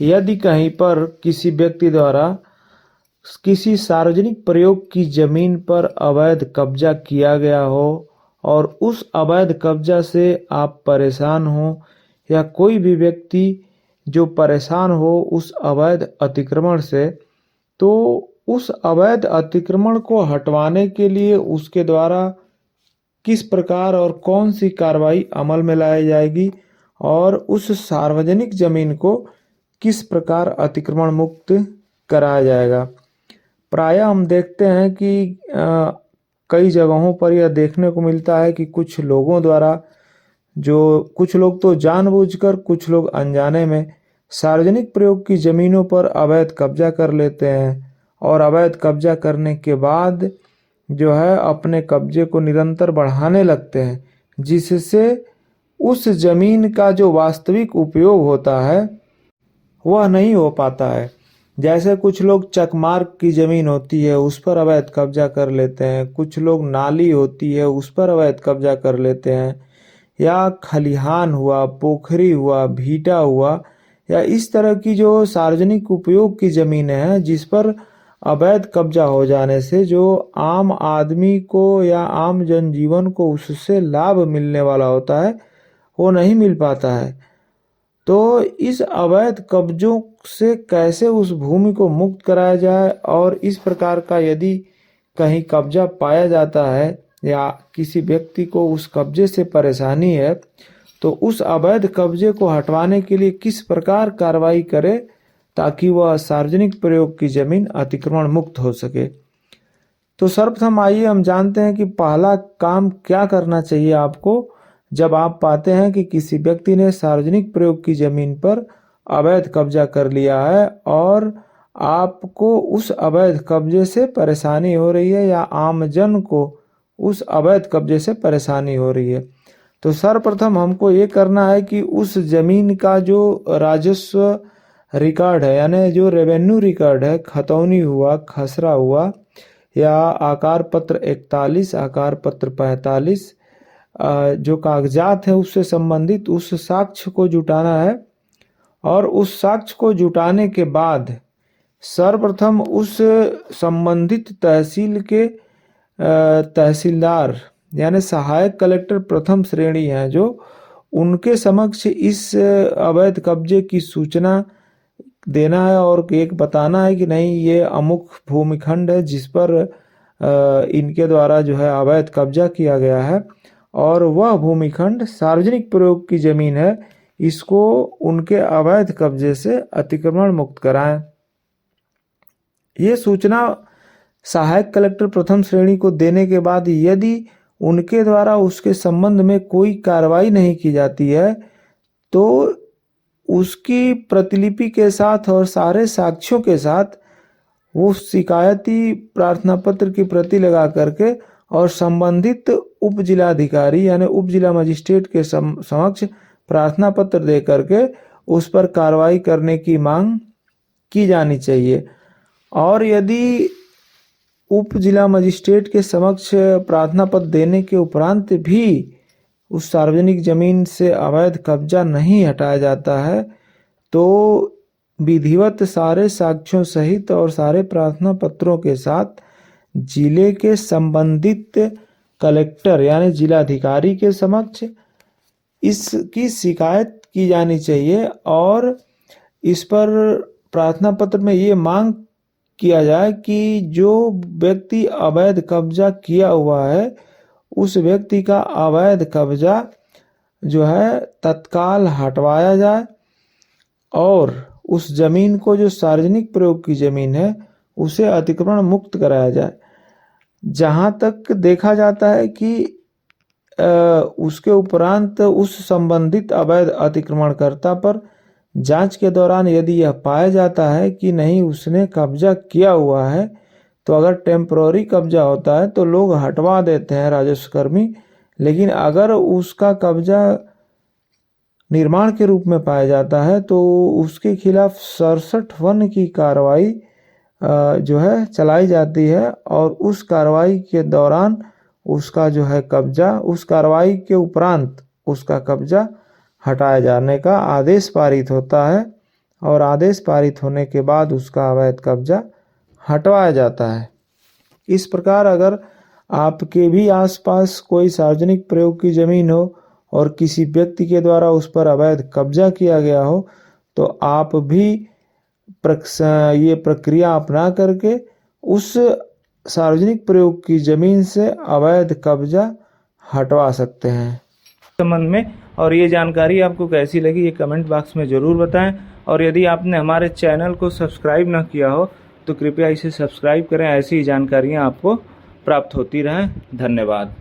यदि कहीं पर किसी व्यक्ति द्वारा किसी सार्वजनिक प्रयोग की जमीन पर अवैध कब्जा किया गया हो और उस अवैध कब्जा से आप परेशान हो या कोई भी व्यक्ति जो परेशान हो उस अवैध अतिक्रमण से, तो उस अवैध अतिक्रमण को हटवाने के लिए उसके द्वारा किस प्रकार और कौन सी कार्रवाई अमल में लाई जाएगी और उस सार्वजनिक जमीन को किस प्रकार अतिक्रमण मुक्त कराया जाएगा। प्रायः हम देखते हैं कि कई जगहों पर यह देखने को मिलता है कि कुछ लोगों द्वारा, जो कुछ लोग तो जानबूझकर, कुछ लोग अनजाने में सार्वजनिक प्रयोग की ज़मीनों पर अवैध कब्जा कर लेते हैं और अवैध कब्जा करने के बाद जो है अपने कब्जे को निरंतर बढ़ाने लगते हैं, जिससे उस ज़मीन का जो वास्तविक उपयोग होता है वह नहीं हो पाता है। जैसे कुछ लोग चकमार्ग की ज़मीन होती है उस पर अवैध कब्जा कर लेते हैं, कुछ लोग नाली होती है उस पर अवैध कब्जा कर लेते हैं, या खलिहान हुआ, पोखरी हुआ, भीटा हुआ, या इस तरह की जो सार्वजनिक उपयोग की ज़मीनें हैं जिस पर अवैध कब्जा हो जाने से जो आम आदमी को या आम जनजीवन को उससे लाभ मिलने वाला होता है वो नहीं मिल पाता है। तो इस अवैध कब्जों से कैसे उस भूमि को मुक्त कराया जाए, और इस प्रकार का यदि कहीं कब्जा पाया जाता है या किसी व्यक्ति को उस कब्जे से परेशानी है तो उस अवैध कब्जे को हटवाने के लिए किस प्रकार कार्रवाई करे ताकि वह सार्वजनिक प्रयोग की जमीन अतिक्रमण मुक्त हो सके। तो सर्वप्रथम आइए हम जानते हैं कि पहला काम क्या करना चाहिए आपको जब आप पाते हैं कि किसी व्यक्ति ने सार्वजनिक प्रयोग की जमीन पर अवैध कब्जा कर लिया है और आपको उस अवैध कब्जे से परेशानी हो रही है या आमजन को उस अवैध कब्जे से परेशानी हो रही है। तो सर्वप्रथम हमको ये करना है कि उस जमीन का जो राजस्व रिकॉर्ड है, यानी जो रेवेन्यू रिकॉर्ड है, खतौनी हुआ, खसरा हुआ या आकार पत्र 41, आकार पत्र 45, जो कागजात है उससे संबंधित उस साक्ष्य को जुटाना है। और उस साक्ष्य को जुटाने के बाद सर्वप्रथम उस संबंधित तहसील के तहसीलदार यानी सहायक कलेक्टर प्रथम श्रेणी हैं जो उनके समक्ष इस अवैध कब्जे की सूचना देना है और एक बताना है कि नहीं ये अमुक भूमिखंड है जिस पर इनके द्वारा जो है अवैध कब्जा किया गया है और वह भूमिखंड सार्वजनिक प्रयोग की जमीन है, इसको उनके अवैध कब्जे से अतिक्रमण मुक्त कराएं। ये सूचना सहायक कलेक्टर प्रथम श्रेणी को देने के बाद यदि उनके द्वारा उसके संबंध में कोई कार्रवाई नहीं की जाती है तो उसकी प्रतिलिपि के साथ और सारे साक्ष्यों के साथ वो शिकायती प्रार्थना पत्र की प्रति लगा करके और संबंधित उप जिलाधिकारी यानी उप जिला मजिस्ट्रेट के समक्ष प्रार्थना पत्र दे करके उस पर कार्रवाई करने की मांग की जानी चाहिए। और यदि उप जिला मजिस्ट्रेट के समक्ष प्रार्थना पत्र देने के उपरांत भी उस सार्वजनिक जमीन से अवैध कब्जा नहीं हटाया जाता है तो विधिवत सारे साक्ष्यों सहित और सारे प्रार्थना पत्रों के साथ जिले के संबंधित कलेक्टर यानी जिलाधिकारी के समक्ष इसकी शिकायत की जानी चाहिए और इस पर प्रार्थना पत्र में ये मांग किया जाए कि जो व्यक्ति अवैध कब्जा किया हुआ है उस व्यक्ति का अवैध कब्जा जो है तत्काल हटवाया जाए और उस जमीन को जो सार्वजनिक प्रयोग की जमीन है उसे अतिक्रमण मुक्त कराया जाए। जहाँ तक देखा जाता है कि उसके उपरांत उस संबंधित अवैध अतिक्रमणकर्ता पर जांच के दौरान यदि यह पाया जाता है कि नहीं उसने कब्जा किया हुआ है तो अगर टेम्पररी कब्जा होता है तो लोग हटवा देते हैं राजस्व कर्मी, लेकिन अगर उसका कब्जा निर्माण के रूप में पाया जाता है तो उसके खिलाफ 67 की कार्रवाई जो है चलाई जाती है और उस कार्रवाई के दौरान उसका जो है कब्जा, उस कार्रवाई के उपरांत उसका कब्जा हटाए जाने का आदेश पारित होता है और आदेश पारित होने के बाद उसका अवैध कब्जा हटवाया जाता है। इस प्रकार अगर आपके भी आसपास कोई सार्वजनिक प्रयोग की जमीन हो और किसी व्यक्ति के द्वारा उस पर अवैध कब्जा किया गया हो, तो आप भी ये प्रक्रिया अपना करके उस सार्वजनिक प्रयोग की जमीन से अवैध कब्जा हटवा सकते हैं। संबंध में और ये जानकारी आपको कैसी लगी ये कमेंट बॉक्स में ज़रूर बताएं। और यदि आपने हमारे चैनल को सब्सक्राइब ना किया हो तो कृपया इसे सब्सक्राइब करें, ऐसी जानकारियाँ आपको प्राप्त होती रहें। धन्यवाद।